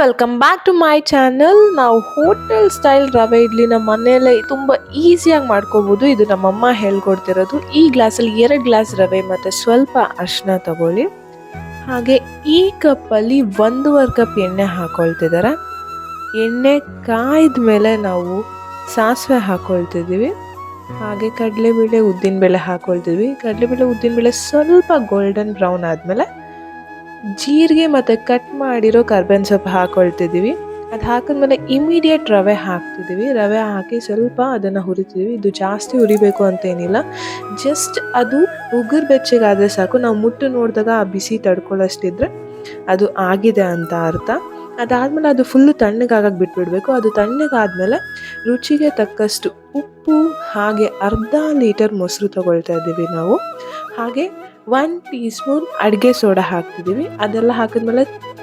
Welcome back to my channel. ನಾವು hotel style ರವೆ ಇಡ್ಲಿನ ಮನೆಯಲ್ಲೇ ತುಂಬ ಈಸಿಯಾಗಿ ಮಾಡ್ಕೋಬೋದು. ಇದು ನಮ್ಮಮ್ಮ ಹೇಳ್ಕೊಡ್ತಿರೋದು. ಈ ಗ್ಲಾಸಲ್ಲಿ 2 ಗ್ಲಾಸ್ ರವೆ ಮತ್ತು ಸ್ವಲ್ಪ ಅರಿಶಿನ ತಗೊಳ್ಳಿ. ಹಾಗೆ ಈ ಕಪ್ಪಲ್ಲಿ 1.5 ಕಪ್ ಎಣ್ಣೆ ಹಾಕೊಳ್ತಿದ್ದಾರೆ. ಎಣ್ಣೆ ಕಾಯ್ದ ಮೇಲೆ ನಾವು ಸಾಸಿವೆ ಹಾಕೊಳ್ತಿದ್ದೀವಿ. ಹಾಗೆ ಕಡಲೆಬೇಳೆ ಉದ್ದಿನಬೇಳೆ ಹಾಕೊಳ್ತಿದ್ವಿ. ಕಡಲೆಬೇಳೆ ಉದ್ದಿನಬೇಳೆ ಸ್ವಲ್ಪ ಗೋಲ್ಡನ್ ಬ್ರೌನ್ ಆದಮೇಲೆ ಜೀರಿಗೆ ಮತ್ತು ಕಟ್ ಮಾಡಿರೋ ಕರ್ಬೇವಿನ ಸೊಪ್ಪು ಹಾಕೊಳ್ತಿದ್ದೀವಿ. ಅದು ಹಾಕಿದ್ಮೇಲೆ ಇಮಿಡಿಯೇಟ್ ರವೆ ಹಾಕ್ತಿದ್ದೀವಿ. ರವೆ ಹಾಕಿ ಸ್ವಲ್ಪ ಅದನ್ನು ಹುರಿತಿದ್ದೀವಿ. ಇದು ಜಾಸ್ತಿ ಹುರಿಬೇಕು ಅಂತೇನಿಲ್ಲ, ಜಸ್ಟ್ ಅದು ಉಗುರು ಬೆಚ್ಚಗಾದರೆ ಸಾಕು. ನಾವು ಮುಟ್ಟು ನೋಡಿದಾಗ ಆ ಬಿಸಿ ತಡ್ಕೊಳ್ಳೋಷ್ಟಿದ್ರೆ ಅದು ಆಗಿದೆ ಅಂತ ಅರ್ಥ. ಅದಾದಮೇಲೆ ಅದು ಫುಲ್ಲು ತಣ್ಣಗಾಗಕ್ಕೆ ಬಿಟ್ಬಿಡಬೇಕು. ಅದು ತಣ್ಣಗಾದಮೇಲೆ ರುಚಿಗೆ ತಕ್ಕಷ್ಟು ಉಪ್ಪು ಹಾಗೆ ಅರ್ಧ ಲೀಟರ್ ಮೊಸರು ತಗೊಳ್ತಾ ಇದ್ದೀವಿ ನಾವು. ಹಾಗೆ 1 ಟೀ ಸ್ಪೂನ್ ಅಡುಗೆ ಸೋಡಾ ಹಾಕ್ತಿದ್ದೀವಿ. ಅದೆಲ್ಲ ಹಾಕಿದ್ಮೇಲೆ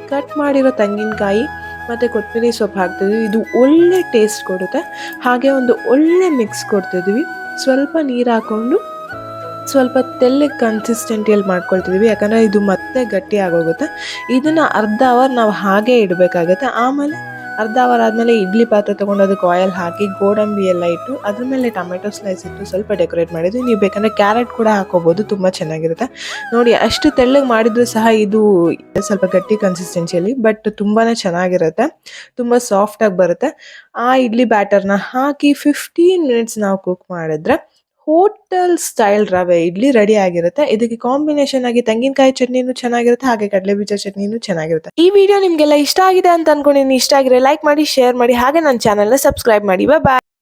ಕಟ್ ಮಾಡಿರೋ ತೆಂಗಿನಕಾಯಿ ಮತ್ತು ಕೊತ್ತಂಬರಿ ಸೊಪ್ಪು ಹಾಕ್ತಿದ್ದೀವಿ. ಇದು ಒಳ್ಳೆ ಟೇಸ್ಟ್ ಕೊಡುತ್ತೆ. ಹಾಗೆ ಒಂದು ಒಳ್ಳೆ ಮಿಕ್ಸ್ ಕೊಡ್ತಿದ್ದೀವಿ. ಸ್ವಲ್ಪ ನೀರು ಹಾಕ್ಕೊಂಡು ಸ್ವಲ್ಪ ತೆಳ್ಳಗೆ ಕನ್ಸಿಸ್ಟೆಂಟಿಯಲ್ಲಿ ಮಾಡ್ಕೊಳ್ತಿದ್ದೀವಿ, ಯಾಕಂದರೆ ಇದು ಮತ್ತೆ ಗಟ್ಟಿ ಆಗೋಗುತ್ತೆ. ಇದನ್ನು ಅರ್ಧ ಅವರ್ ನಾವು ಹಾಗೆ ಇಡಬೇಕಾಗತ್ತೆ. ಆಮೇಲೆ ಅರ್ಧ ಅವರ್ ಆದಮೇಲೆ ಇಡ್ಲಿ ಪಾತ್ರೆ ತೊಗೊಂಡು ಅದಕ್ಕೆ ಆಯಿಲ್ ಹಾಕಿ ಗೋಡಂಬಿ ಎಲ್ಲ ಇಟ್ಟು ಅದ್ರ ಮೇಲೆ ಟೊಮೆಟೊ ಸ್ಲೈಸ್ ಇಟ್ಟು ಸ್ವಲ್ಪ ಡೆಕೋರೇಟ್ ಮಾಡಿದ್ವಿ. ನೀವು ಬೇಕಂದರೆ ಕ್ಯಾರೆಟ್ ಕೂಡ ಹಾಕೋಬೋದು, ತುಂಬ ಚೆನ್ನಾಗಿರುತ್ತೆ. ನೋಡಿ, ಅಷ್ಟು ತೆಳ್ಳಗೆ ಮಾಡಿದರೂ ಸಹ ಇದು ಸ್ವಲ್ಪ ಗಟ್ಟಿ ಕನ್ಸಿಸ್ಟೆನ್ಸಿಯಲ್ಲಿ, ಬಟ್ ತುಂಬಾ ಚೆನ್ನಾಗಿರುತ್ತೆ, ತುಂಬ ಸಾಫ್ಟಾಗಿ ಬರುತ್ತೆ. ಆ ಇಡ್ಲಿ ಬ್ಯಾಟರ್ನ ಹಾಕಿ 15 ಮಿನಿಟ್ಸ್ ನಾವು ಕುಕ್ ಮಾಡಿದ್ರೆ ಹೋಟೆಲ್ ಸ್ಟೈಲ್ ರವೆ ಇಡ್ಲಿ ರೆಡಿ ಆಗಿರುತ್ತೆ. ಇದಕ್ಕೆ ಕಾಂಬಿನೇಷನ್ ಆಗಿ ತೆಂಗಿನಕಾಯಿ ಚಟ್ನಿನೂ ಚೆನ್ನಾಗಿರುತ್ತೆ, ಹಾಗೆ ಕಡಲೆಬೀಜ ಚಟ್ನಿನೂ ಚೆನ್ನಾಗಿರುತ್ತೆ. ಈ ವಿಡಿಯೋ ನಿಮಗೆಲ್ಲ ಇಷ್ಟ ಆಗಿದೆ ಅಂತ ಅನ್ಕೊಂಡಿದ್ದೀನಿ. ಇಷ್ಟ ಆಗಿದ್ರೆ ಲೈಕ್ ಮಾಡಿ, ಶೇರ್ ಮಾಡಿ, ಹಾಗೆ ನನ್ನ ಚಾನಲ್ನ ಸಬ್ಸ್ಕ್ರೈಬ್ ಮಾಡಿ. ಬಾಯ್.